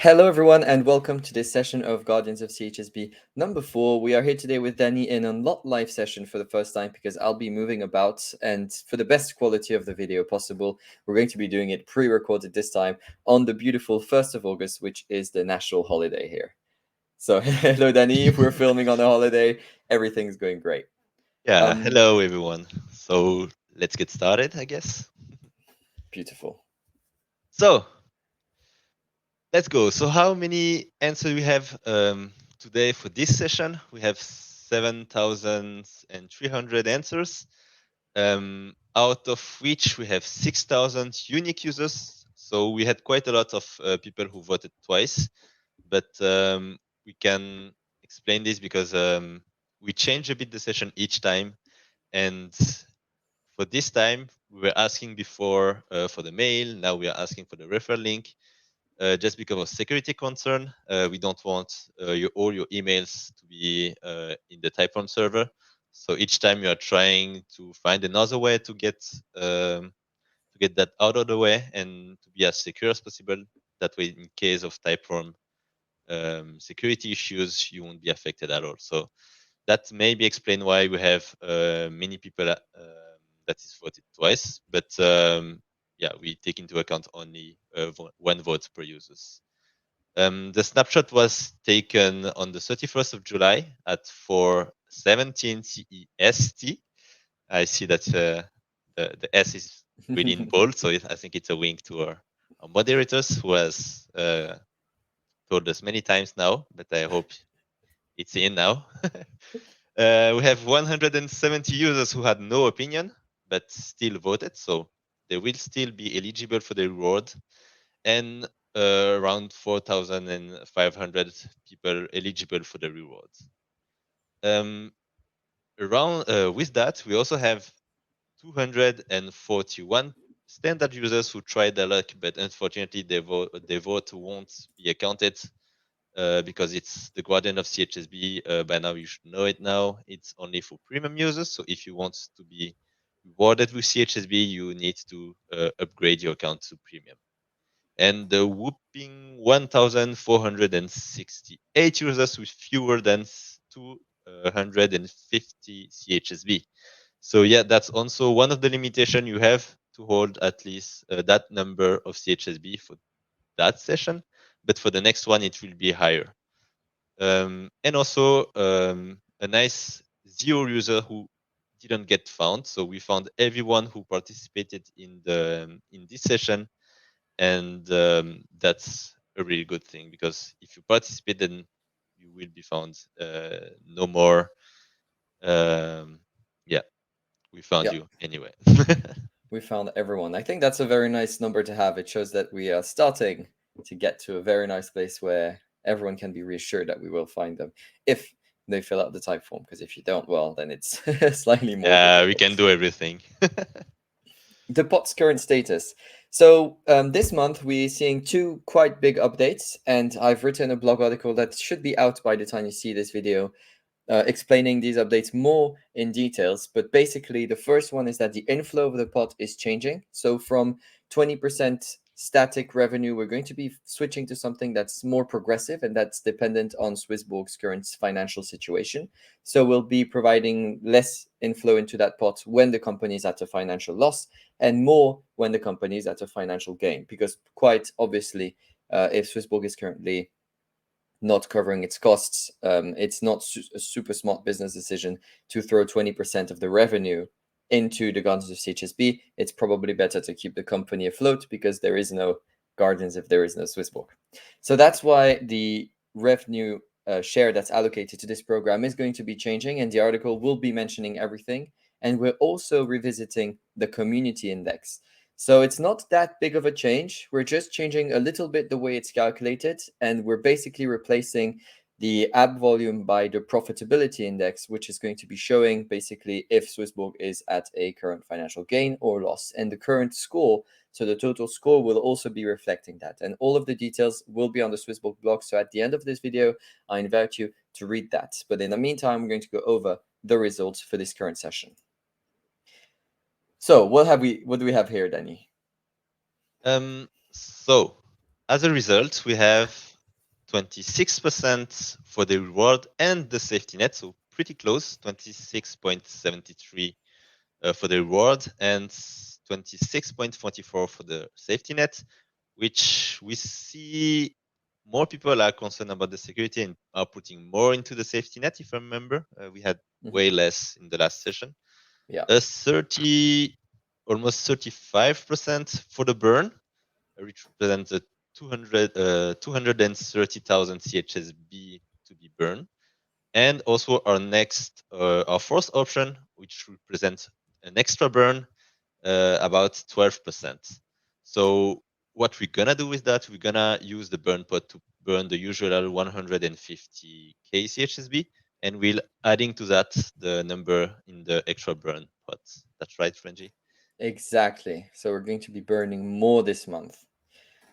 Hello, everyone, and welcome to this session of Guardians of CHSB number 4. We are here today with Danny in a not live session for the first time because I'll be moving about, and for the best quality of the video possible, we're going to be doing it pre-recorded this time on the beautiful 1st of August, which is the national holiday here. So, hello, Danny. If we're filming on a holiday, everything's going great. Yeah, hello everyone. So let's get started, I guess. Beautiful. So let's go. So how many answers we have today for this session? We have 7,300 answers, out of which we have 6,000 unique users. So we had quite a lot of people who voted twice, but we can explain this because we change a bit the session each time. And for this time, we were asking before for the mail. Now we are asking for the referral link. Just because of security concern, we don't want all your emails to be in the Typeform server. So each time you are trying to find another way to get that out of the way and to be as secure as possible. That way, in case of Typeform security issues, you won't be affected at all. So that maybe explain why we have many people that is voted twice, but yeah, we take into account only one vote per users. The snapshot was taken on the 31st of July at 4:17 CEST. I see that the S is really in bold, so I think it's a wink to our moderators who has told us many times now, but I hope it's in now. We have 170 users who had no opinion, but still voted, so they will still be eligible for the reward, and around 4,500 people eligible for the reward. With that, we also have 241 standard users who tried their luck, but unfortunately, their vote won't be accounted because it's the Guardian of CHSB. By now, you should know it now. It's only for premium users. So if you want to be rewarded with CHSB, you need to upgrade your account to premium. And the whooping 1,468 users with fewer than 250 CHSB. So yeah, that's also one of the limitation. You have to hold at least that number of CHSB for that session, but for the next one, it will be higher. And also a nice zero user who didn't get found. So we found everyone who participated in this session, and that's a really good thing because if you participate, then you will be found. No more. Yeah, we found you anyway. We found everyone. I think that's a very nice number to have. It shows that we are starting to get to a very nice place where everyone can be reassured that we will find them if they fill out the type form. Because if you don't, well, then it's slightly more Yeah, we difficult. can do everything. The pot's current status. So this month we're seeing two quite big updates, and I've written a blog article that should be out by the time you see this video explaining these updates more in details. But basically, the first one is that the inflow of the pot is changing. So from 20% static revenue, we're going to be switching to something that's more progressive and that's dependent on SwissBorg's current financial situation. So we'll be providing less inflow into that pot when the company is at a financial loss and more when the company is at a financial gain. Because quite obviously, if SwissBorg is currently not covering its costs, it's not a super smart business decision to throw 20% of the revenue into the Guardians of CHSB. It's probably better to keep the company afloat because there is no Guardians if there is no SwissBorg. So that's why the revenue share that's allocated to this program is going to be changing, and the article will be mentioning everything. And we're also revisiting the community index. So it's not that big of a change. We're just changing a little bit the way it's calculated, and we're basically replacing the app volume by the profitability index, which is going to be showing basically if Swissborg is at a current financial gain or loss. And the current score, so the total score, will also be reflecting that. And all of the details will be on the Swissborg blog. So at the end of this video, I invite you to read that. But in the meantime, we're going to go over the results for this current session. So what do we have here, Danny? So as a result, we have 26% for the reward and the safety net, so pretty close, 26.73 for the reward and 26.44 for the safety net, which we see more people are concerned about the security and are putting more into the safety net. If I remember, we had way less in the last session. Yeah. 30, almost 35% for the burn, which represents a 230,000 CHSB to be burned. And also our next, our fourth option, which represents an extra burn, about 12%. So what we're gonna do with that, we're gonna use the burn pot to burn the usual 150k CHSB, and we'll adding to that the number in the extra burn pot. That's right, Frenji? Exactly. So we're going to be burning more this month.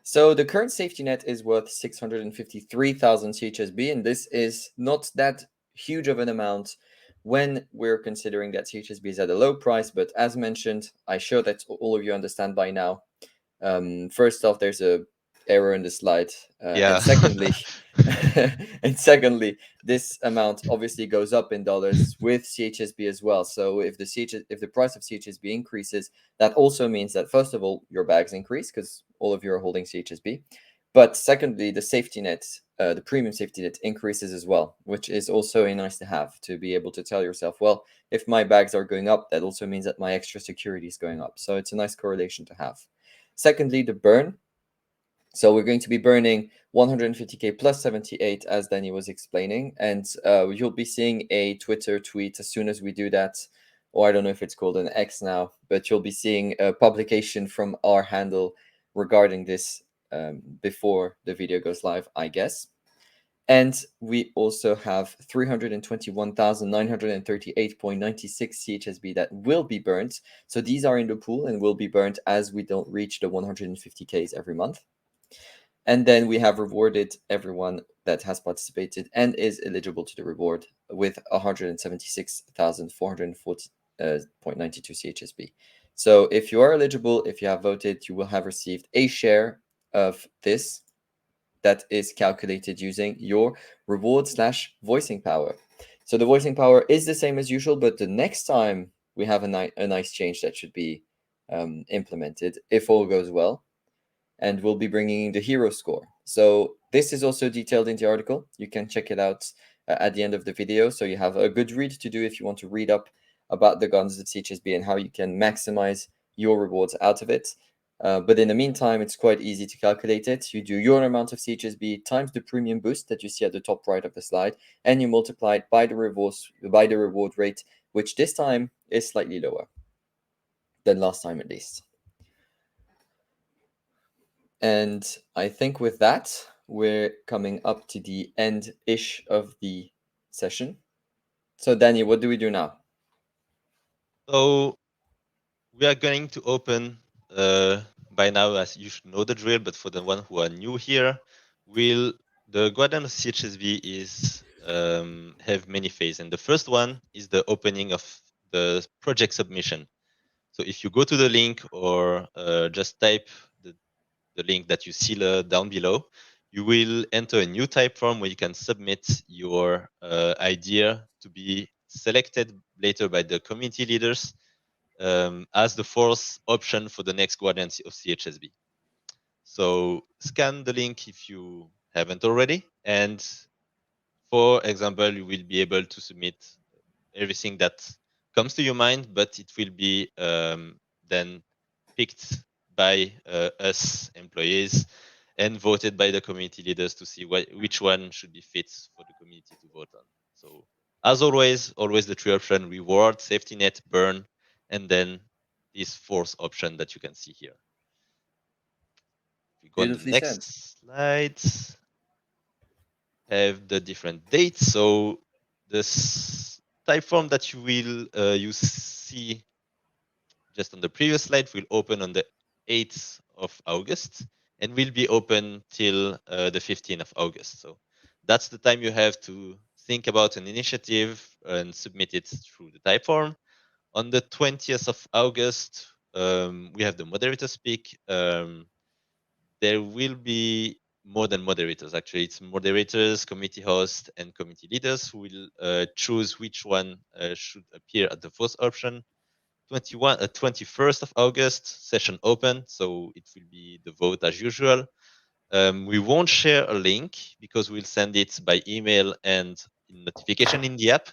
So the current safety net is worth 653,000 CHSB, and this is not that huge of an amount when we're considering that CHSB is at a low price. But as mentioned, I sure that all of you understand by now. First off, there's a error in the slide, Yeah. and secondly, and secondly, this amount obviously goes up in dollars with CHSB as well. So if the price of CHSB increases, that also means that first of all your bags increase because all of you are holding CHSB, but secondly the safety net, the premium safety net increases as well, which is also a nice to have to be able to tell yourself, well, if my bags are going up, that also means that my extra security is going up. So it's a nice correlation to have. Secondly, the burn. So we're going to be burning 150k plus 78, as Danny was explaining, and you'll be seeing a Twitter tweet as soon as we do that, or I don't know if it's called an X now, but you'll be seeing a publication from our handle regarding this before the video goes live, I guess. And we also have 321,938.96 CHSB that will be burnt. So these are in the pool and will be burnt as we don't reach the 150Ks every month. And then we have rewarded everyone that has participated and is eligible to the reward with 176,440.92 CHSB. So if you are eligible, if you have voted, you will have received a share of this that is calculated using your reward slash voicing power. So the voicing power is the same as usual, but the next time we have a nice change that should be implemented, if all goes well, and we'll be bringing in the hero score. So this is also detailed in the article. You can check it out at the end of the video. So you have a good read to do if you want to read up about the guns of CHSB and how you can maximize your rewards out of it. But in the meantime, it's quite easy to calculate it. You do your amount of CHSB times the premium boost that you see at the top right of the slide, and you multiply it by the reward rate, which this time is slightly lower than last time at least. And I think with that, we're coming up to the end-ish of the session. So Danny, what do we do now? So we are going to open, by now, as you should know the drill, but for the one who are new here, the Guardian of CHSB is have many phases. And the first one is the opening of the project submission. So if you go to the link or just type the link that you see down below, you will enter a new type form where you can submit your idea to be selected later by the community leaders as the fourth option for the next Guardian of CHSB. So scan the link if you haven't already, and for example, you will be able to submit everything that comes to your mind, but it will be then picked by us employees and voted by the community leaders to see which one should be fit for the community to vote on. So as always the three option: reward, safety net, burn, and then this fourth option that you can see here. If we go on the next slide, have the different dates. So this type form that you see just on the previous slide will open on the 8th of August and will be open till the 15th of August. So that's the time you have to think about an initiative and submit it through the type form. On the 20th of August, we have the moderator speak. There will be more than moderators. Actually, it's moderators, committee hosts, and committee leaders who will choose which one should appear at the first option. 21st of August, session open, so it will be the vote as usual. We won't share a link because we'll send it by email and in notification in the app.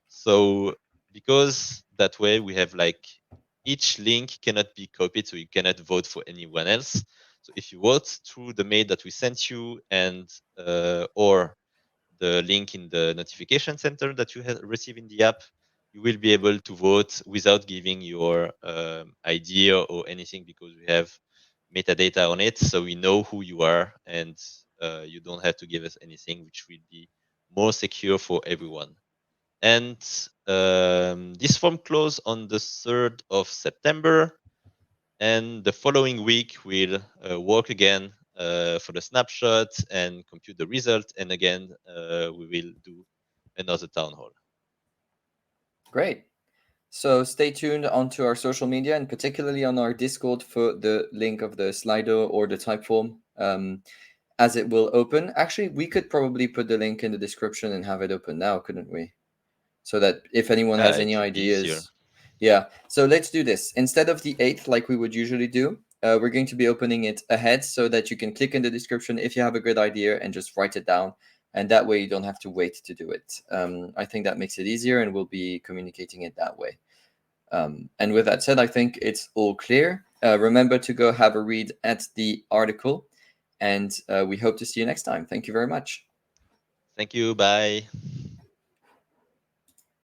So because that way we have like each link cannot be copied, so you cannot vote for anyone else. So if you vote through the mail that we sent you and or the link in the notification center that you have received in the app, you will be able to vote without giving your idea or anything because we have metadata on it, so we know who you are, and you don't have to give us anything, which will be more secure for everyone. And this form closed on the 3rd of September. And the following week, we'll work again for the snapshot and compute the result. And again, we will do another town hall. Great. So stay tuned onto our social media and particularly on our Discord for the link of the Slido or the Typeform as it will open. Actually, we could probably put the link in the description and have it open now, couldn't we? So that if anyone Yeah, has it any should be easier. ideas. Yeah. So let's do this. Instead of the 8th, like we would usually do, we're going to be opening it ahead so that you can click in the description if you have a good idea and just write it down. And that way you don't have to wait to do it. I think that makes it easier and we'll be communicating it that way. And with that said, I think it's all clear. Remember to go have a read at the article. And we hope to see you next time. Thank you very much. Thank you. Bye.